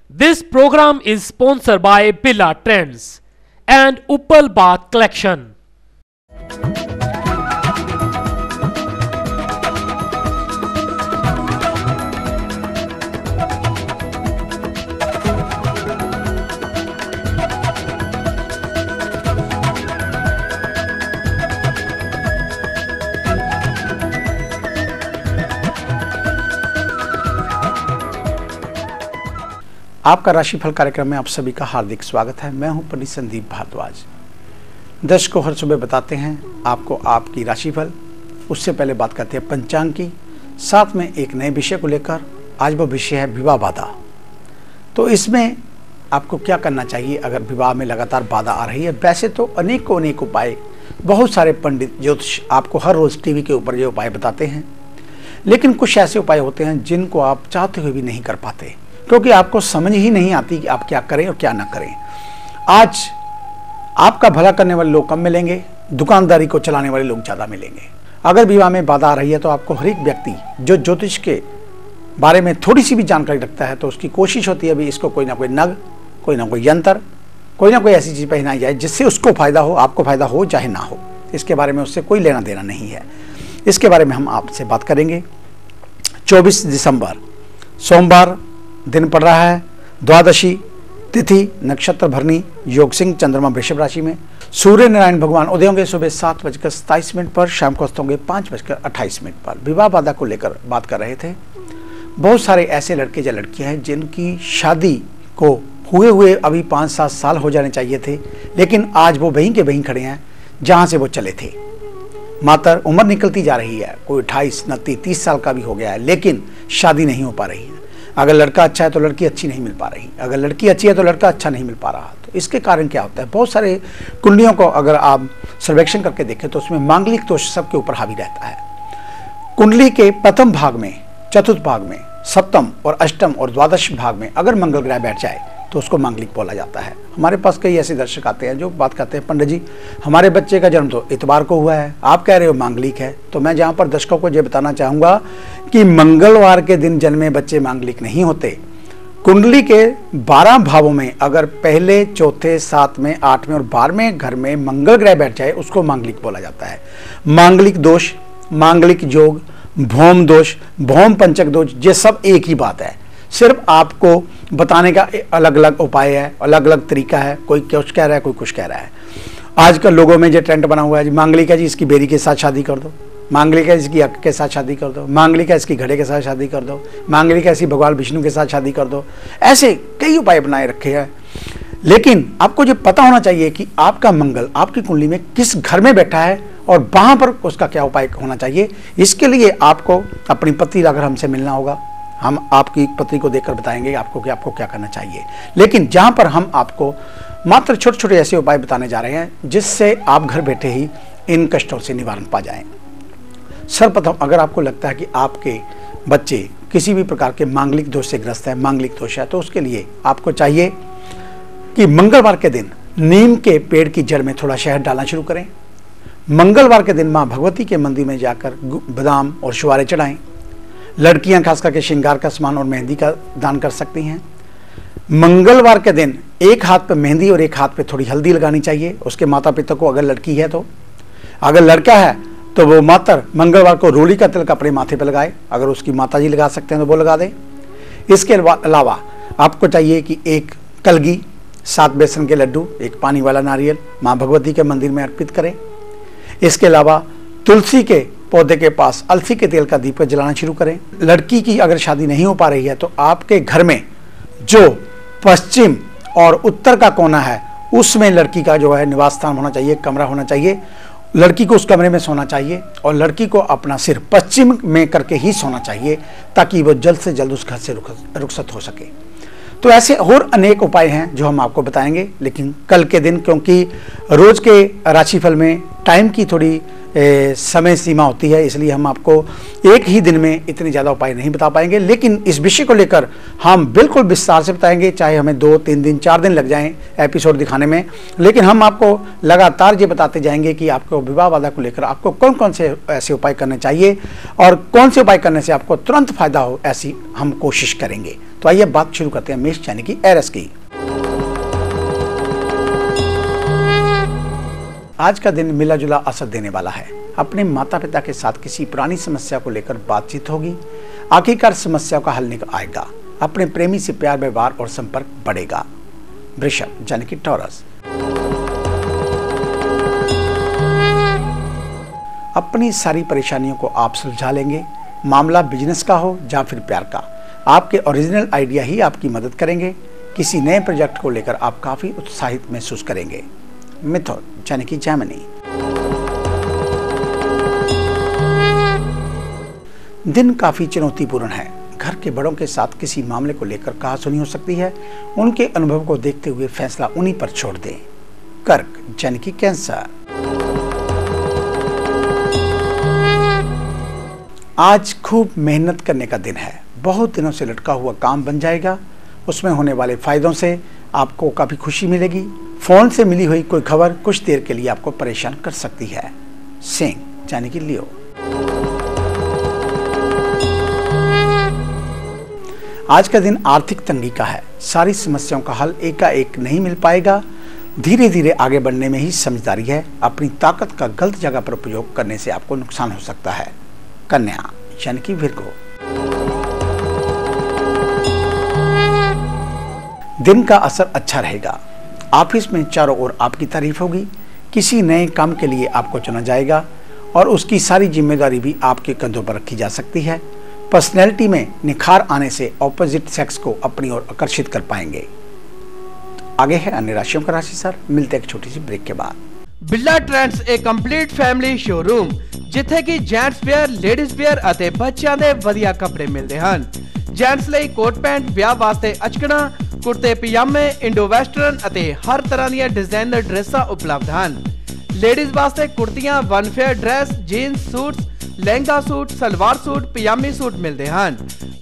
This program is sponsored by Birla Trends and Uppal Bath Collection. आपका राशिफल कार्यक्रम में आप सभी का हार्दिक स्वागत है। मैं हूं पंडित संदीप भारद्वाज। दर्शकों, हर सुबह बताते हैं आपको आपकी राशिफल। उससे पहले बात करते हैं पंचांग की, साथ में एक नए विषय को लेकर। आज वो विषय है विवाह बाधा। तो इसमें आपको क्या करना चाहिए अगर विवाह में लगातार बाधा आ रही है। वैसे तो अनेक उपाय बहुत सारे पंडित ज्योतिष आपको हर रोज टीवी के ऊपर ये उपाय बताते हैं, लेकिन कुछ ऐसे उपाय होते हैं जिनको आप चाहते हुए भी नहीं कर पाते, क्योंकि आपको समझ ही नहीं आती कि आप क्या करें और क्या ना करें। आज आपका भला करने वाले लोग कम मिलेंगे, दुकानदारी को चलाने वाले लोग ज़्यादा मिलेंगे। अगर विवाह में बाधा आ रही है तो आपको हर एक व्यक्ति जो ज्योतिष के बारे में थोड़ी सी भी जानकारी रखता है तो उसकी कोशिश होती है भी इसको कोई ना कोई नग, कोई ना कोई यंत्र, कोई ना कोई ऐसी चीज़ पहनाई जाए जिससे उसको फायदा हो, आपको फायदा हो चाहे ना हो। इसके बारे में उससे कोई लेना देना नहीं है। इसके बारे में हम आपसे बात करेंगे। 24 दिसंबर सोमवार दिन पड़ रहा है, द्वादशी तिथि, नक्षत्र भरनी, योग सिंह, चंद्रमा वृषभ राशि में। सूर्य नारायण भगवान उदय होंगे सुबह 7:27 पर, शाम को अस्त होंगे 5:28 पर। विवाह बाधा को लेकर बात कर रहे थे। बहुत सारे ऐसे लड़के या लड़कियां हैं जिनकी शादी को हुए अभी 5-7 साल हो जाने चाहिए थे, लेकिन आज वो वहीं के वहीं खड़े हैं जहां से वो चले थे। मात्र उम्र निकलती जा रही है, कोई 28, 29, 30 साल का भी हो गया है, लेकिन शादी नहीं हो पा रही है। अगर लड़का अच्छा है तो लड़की अच्छी नहीं मिल पा रही, अगर लड़की अच्छी है तो लड़का अच्छा नहीं मिल पा रहा। तो इसके कारण क्या होता है, बहुत सारे कुंडलियों को अगर आप सर्वेक्षण करके देखें तो उसमें मांगलिक दोष सबके ऊपर हावी रहता है। कुंडली के प्रथम भाग में, चतुर्थ भाग में, सप्तम और अष्टम और द्वादश भाग में अगर मंगल ग्रह बैठ जाए तो उसको मांगलिक बोला जाता है। हमारे पास कई ऐसे दर्शक आते हैं जो बात करते हैं, पंडित जी हमारे बच्चे का जन्म तो इतवार को हुआ है, आप कह रहे हो मांगलिक है। तो मैं जहाँ पर दर्शकों को ये बताना चाहूँगा कि मंगलवार के दिन जन्मे बच्चे मांगलिक नहीं होते। कुंडली के 12 भावों में अगर पहले, चौथे, 7वें, 8वें और 12वें घर में मंगल ग्रह बैठ जाए उसको मांगलिक बोला जाता है। मांगलिक दोष, मांगलिक योग, भौम दोष, भौम पंचक दोष, ये सब एक ही बात है। सिर्फ आपको बताने का अलग अलग उपाय है, अलग अलग तरीका है। कोई कुछ कह रहा है, कोई कुछ कह रहा है। आजकल लोगों में जो ट्रेंड बना हुआ है, मांगलिक है जी इसकी बेरी के साथ शादी कर दो, मांगलिक है इसकी अक के साथ शादी कर दो, मांगलिक है इसकी घड़े के साथ शादी कर दो, मांगलिक है इसकी भगवान विष्णु के साथ शादी कर दो। ऐसे कई उपाय बनाए रखे हैं, लेकिन आपको ये पता होना चाहिए कि आपका मंगल आपकी कुंडली में किस घर में बैठा है और वहां पर उसका क्या उपाय होना चाहिए। इसके लिए आपको अपनी पति अगर हमसे मिलना होगा, हम आपकी पत्नी को देखकर बताएंगे आपको कि आपको क्या करना चाहिए। लेकिन जहां पर हम आपको मात्र छोटे छोटे ऐसे उपाय बताने जा रहे हैं जिससे आप घर बैठे ही इन कष्टों से निवारण पा जाएं। सर्वप्रथम, अगर आपको लगता है कि आपके बच्चे किसी भी प्रकार के मांगलिक दोष से ग्रस्त है, मांगलिक दोष है, तो उसके लिए आपको चाहिए कि मंगलवार के दिन नीम के पेड़ की जड़ में थोड़ा शहद डालना शुरू करें। मंगलवार के दिन माँ भगवती के मंदिर में जाकर बादाम और छुआरे चढ़ाएं। लड़कियां खास करके श्रृंगार का सामान और मेहंदी का दान कर सकती हैं। मंगलवार के दिन एक हाथ पे मेहंदी और एक हाथ पे थोड़ी हल्दी लगानी चाहिए उसके माता पिता को, अगर लड़की है तो। अगर लड़का है तो वो मात्र मंगलवार को रोली का तिलक अपने माथे पे लगाए, अगर उसकी माता जी लगा सकते हैं तो वो लगा दें। इसके अलावा आपको चाहिए कि एक कलगी, 7 बेसन के लड्डू, एक पानी वाला नारियल माँ भगवती के मंदिर में अर्पित करें। इसके अलावा तुलसी के पौधे के पास अलसी के तेल का दीपक जलाना शुरू करें। लड़की की अगर शादी नहीं हो पा रही है तो आपके घर में जो पश्चिम और उत्तर का कोना है उसमें लड़की का जो है निवास स्थान होना चाहिए, कमरा होना चाहिए। लड़की को उस कमरे में सोना चाहिए और लड़की को अपना सिर पश्चिम में करके ही सोना चाहिए ताकि वो जल्द से जल्द उस घर से रुखसत हो सके। तो ऐसे और अनेक उपाय हैं जो हम आपको बताएंगे, लेकिन कल के दिन, क्योंकि रोज के राशिफल में टाइम की थोड़ी समय सीमा होती है, इसलिए हम आपको एक ही दिन में इतने ज़्यादा उपाय नहीं बता पाएंगे, लेकिन इस विषय को लेकर हम बिल्कुल विस्तार से बताएंगे, चाहे हमें 2, 3 दिन, 4 दिन लग जाएं एपिसोड दिखाने में। लेकिन हम आपको लगातार ये बताते जाएंगे कि आपको विवाह बाधा को लेकर आपको कौन कौन से ऐसे उपाय करने चाहिए और कौन से उपाय करने से आपको तुरंत फायदा हो, ऐसी हम कोशिश करेंगे। तो आइए बात शुरू करते हैं मेष यानी कि एरिस की। आज का दिन मिला जुला असर देने वाला है। अपने माता पिता के साथ किसी पुरानी समस्या को लेकर बातचीत होगी, आखिरकार समस्या का हल निकल आएगा। अपने प्रेमी से प्यार व्यवहार और संपर्क बढ़ेगा। वृषभ यानी कि टॉरस, अपनी सारी परेशानियों को आप सुलझा लेंगे। मामला बिजनेस का हो या फिर प्यार का, आपके ओरिजिनल आइडिया ही आपकी मदद करेंगे। किसी नए प्रोजेक्ट को लेकर आप काफी उत्साहित महसूस करेंगे। मिथुन यानी कि जेमिनी, दिन काफी चुनौतीपूर्ण है। घर के बड़ों के साथ किसी मामले को लेकर कहासुनी हो सकती है। उनके अनुभव को देखते हुए फैसला उन्हीं पर छोड़ दें। कर्क यानी कि कैंसर, आज खूब मेहनत करने का दिन है। बहुत दिनों से लटका हुआ काम बन जाएगा। उसमें होने वाले फायदों से आपको काफी खुशी मिलेगी। फोन से मिली हुई कोई खबर कुछ देर के लिए आपको परेशान कर सकती है। सिंह यानी कि लियो, आज का दिन आर्थिक तंगी का है। सारी समस्याओं का हल एकाएक नहीं मिल पाएगा। धीरे धीरे आगे बढ़ने में ही समझदारी है। अपनी ताकत का गलत जगह पर उपयोग करने से आपको नुकसान हो सकता है। कन्या यानी कि विर्गो, दिन का असर अच्छा रहेगा। ऑफिस में चारों ओर आपकी तारीफ होगी। किसी नए काम के लिए आपको चुना जाएगा और उसकी सारी जिम्मेदारी भी आपके कंधों पर रखी जा सकती है। पर्सनैलिटी में निखार आने से ऑपोजिट सेक्स को अपनी ओर आकर्षित कर पाएंगे। तो आगे है अन्य राशियों का राशिसार। मिलते हैं एक छोटी सी ब्रेक के बाद। बिरला ट्रेंड्स एक कंप्लीट फैमिली शोरूम जिथे कि जेंट्स वेयर, लेडीज वेयर ਅਤੇ ਬੱਚਿਆਂ ਦੇ ਵਧੀਆ ਕੱਪੜੇ ਮਿਲਦੇ ਹਨ। जेंट्स ਲਈ ਕੋਟ ਪੈਂਟ, ਵਿਆਹ ਵਾਸਤੇ ਅਚਕਣਾ, ਕੁੜਤੇ ਪਜਾਮੇ, ਇੰਡੋ ਵੈਸਟਰਨ ਅਤੇ ਹਰ ਤਰ੍ਹਾਂ ਦੀਆਂ ਡਿਜ਼ਾਈਨਰ ਡਰੈਸਾਂ ਉਪਲਬਧ ਹਨ। ਲੇਡੀਜ਼ ਵਾਸਤੇ ਕੁੜਤੀਆਂ, one fair dress, jeans suits, lehenga suit, salwar suit, ਪਜਾਮੀ ਸੂਟ ਮਿਲਦੇ ਹਨ।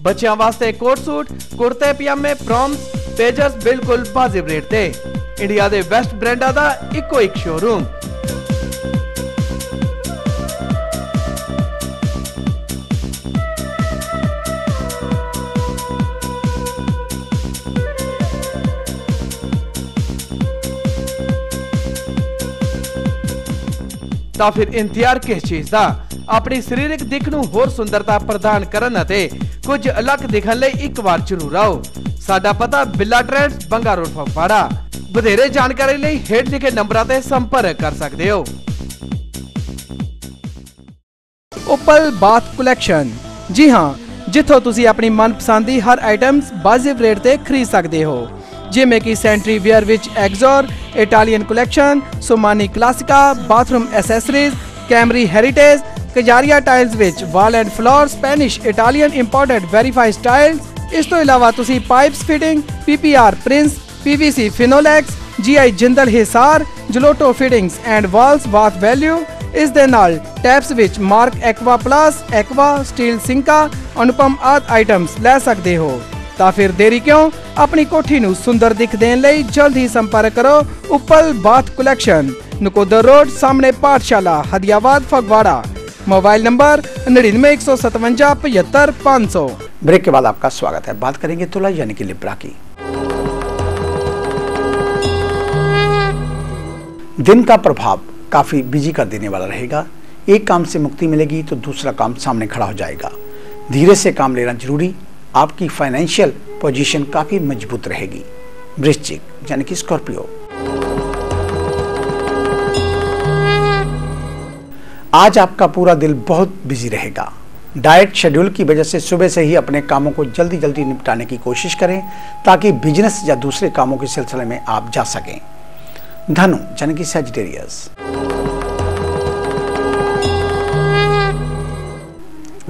ਬੱਚਿਆਂ ਵਾਸਤੇ ਕੋਟ ਸੂਟ, ਕੁੜਤੇ ਪਜਾਮੇ, ਪ੍ਰੋਮਸ, ਪੇਜਰਸ ਬਿਲਕੁਲ ਵਾਜਿਬ ਰੇਟ ਤੇ। ਇੰਡੀਆ ਦੇ ਬੈਸਟ ਬ੍ਰਾਂਡਾਂ ਦਾ ਇੱਕੋ ਇੱਕ ਸ਼ੋਰੂਮ। ਤਾਂ ਫਿਰ ਇੰਤਜ਼ਾਰ ਕਿਸ ਚੀਜ਼ ਦਾ? ਆਪਣੀ ਸਰੀਰਕ ਦਿੱਖ ਨੂੰ ਹੋਰ ਸੁੰਦਰਤਾ ਪ੍ਰਦਾਨ ਕਰਨ ਅਤੇ ਕੁਝ ਅਲੱਗ ਦਿਖਣ ਲਈ ਇੱਕ ਵਾਰ ਜ਼ਰੂਰ ਆਓ। ਸਾਡਾ ਪਤਾ ਬਿਰਲਾ ਟ੍ਰੇਡਰਸ, ਬੰਗਾ ਰੋਡ, ਫਗਵਾੜਾ। ਵਧੇਰੇ ਜਾਣਕਾਰੀ ਲਈ ਹੇਠ ਲਿਖੇ ਨੰਬਰਾਂ ਤੇ ਸੰਪਰਕ ਕਰ ਸਕਦੇ ਹੋ। ਉਪਲ ਬਾਥ ਕਲੈਕਸ਼ਨ, ਜੀ ਹਾਂ, ਜਿੱਥੋਂ ਤੁਸੀਂ ਆਪਣੀ ਮਨਪਸੰਦ ਦੀ ਹਰ ਆਈਟਮਸ ਵਾਜਿਬ ਰੇਟ ਤੇ ਖਰੀਦ ਸਕਦੇ ਹੋ। ਜਿਵੇਂ ਕਿ ਸੈਂਟਰੀ ਵੇਅਰ ਵਿੱਚ Exor, Italian collection, Somany Classica, bathroom accessories, Camry heritage, Kajaria tiles ਵਿੱਚ wall and floor, Spanish, Italian imported verified tiles. ਇਸ ਤੋਂ ਇਲਾਵਾ ਤੁਸੀਂ pipes fitting, PPR Prince, PVC Finolex, GI Jindal Hisar, ਜਲੋਟੋ fittings and valves bath value. ਇਸ ਦੇ ਨਾਲ ਟੈਪਸ ਵਿੱਚ mark aqua plus, aqua, steel ਸਿੰਕਾ, ਅਨੁਪਮ ਆਦਿ ਆਈਟਮਸ ਲੈ ਸਕਦੇ ਹੋ। ਤਾਂ ਫਿਰ ਦੇਰੀ ਕਿਉਂ? ਆਪਣੀ ਕੋਠੀ ਨੂੰ ਸੁੰਦਰ ਦਿੱਖ ਦੇਣ ਲਈ ਜਲਦ ਹੀ ਸੰਪਰਕ ਕਰੋ। Uppal bath collection, Nakodar road, ਸਾਹਮਣੇ ਪਾਠਸ਼ਾਲਾ, Hadiabad, Phagwara. Mobile number 9915 75 500। Break के बाद आपका स्वागत है। बात करेंगे तुला यानी कि लिब्रा की। दिन का प्रभाव काफी बिजी कर देने वाला रहेगा। एक काम से मुक्ति मिलेगी तो दूसरा काम सामने खड़ा हो जाएगा। धीरे से काम लेना जरूरी। आपकी फाइनेंशियल पोजीशन काफी मजबूत रहेगी। वृश्चिक यानी कि स्कॉर्पियो, आज आपका पूरा दिल बहुत बिजी रहेगा। डाइट शेड्यूल की वजह से सुबह से ही अपने कामों को जल्दी जल्दी निपटाने की कोशिश करें ताकि बिजनेस या दूसरे कामों के सिलसिले में आप जा सकें। धनु यानी कि सैजिटेरियस,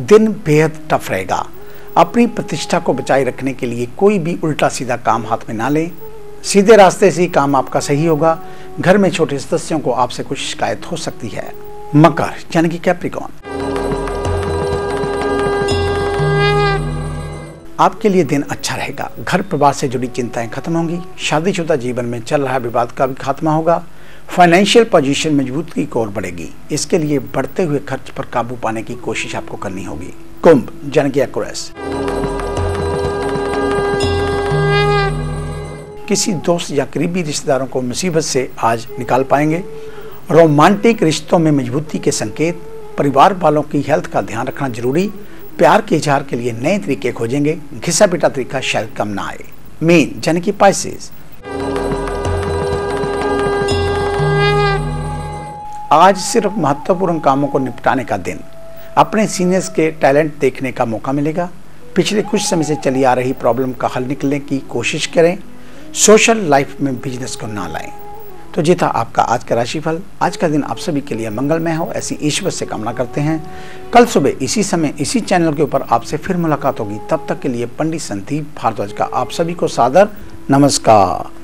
दिन बेहद टफ रहेगा। अपनी प्रतिष्ठा को बचाए रखने के लिए कोई भी उल्टा सीधा काम हाथ में ना लें। सीधे रास्ते से ही काम आपका सही होगा। घर में छोटे सदस्यों को आपसे कुछ शिकायत हो सकती है। मकर यानी कि कैप्रिकॉर्न, आपके लिए दिन अच्छा रहेगा। घर परिवार से जुड़ी चिंताएं खत्म होंगी। शादीशुदा जीवन में चल रहा विवाद का भी खात्मा होगा। फाइनेंशियल पोजीशन मजबूती की ओर बढ़ेगी। इसके लिए बढ़ते हुए खर्च पर काबू पाने की कोशिश आपको करनी होगी। कुंभ यानी कि एक्वेरियस, किसी दोस्त या करीबी रिश्तेदारों को मुसीबत से आज निकाल पाएंगे। रोमांटिक रिश्तों में मजबूती के संकेत। परिवार वालों की हेल्थ का ध्यान रखना जरूरी। प्यार के इजहार के लिए नए तरीके खोजेंगे। घिसा पिटा तरीका शायद कम ना आए। मीन यानी कि पाइसेस, आज सिर्फ महत्वपूर्ण कामों को निपटाने का दिन। अपने सीनियर्स के टैलेंट देखने का मौका मिलेगा। पिछले कुछ समय से चली आ रही प्रॉब्लम का हल निकलने की कोशिश करें। सोशल लाइफ में बिजनेस को ना लाएं। तो ये था आपका आज का राशिफल। आज का दिन आप सभी के लिए मंगलमय हो, ऐसी ईश्वर से कामना करते हैं। कल सुबह इसी समय इसी चैनल के ऊपर आपसे फिर मुलाकात होगी। तब तक के लिए पंडित संदीप भारद्वाज का आप सभी को सादर नमस्कार।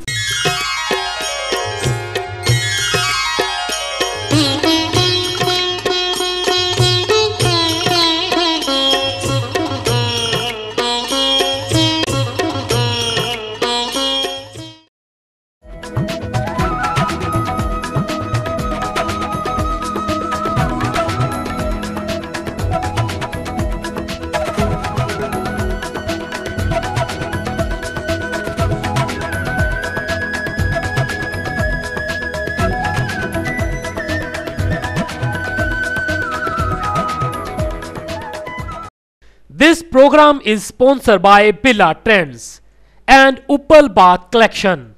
This program is sponsored by Birla Trends and Uppal Bath Collection.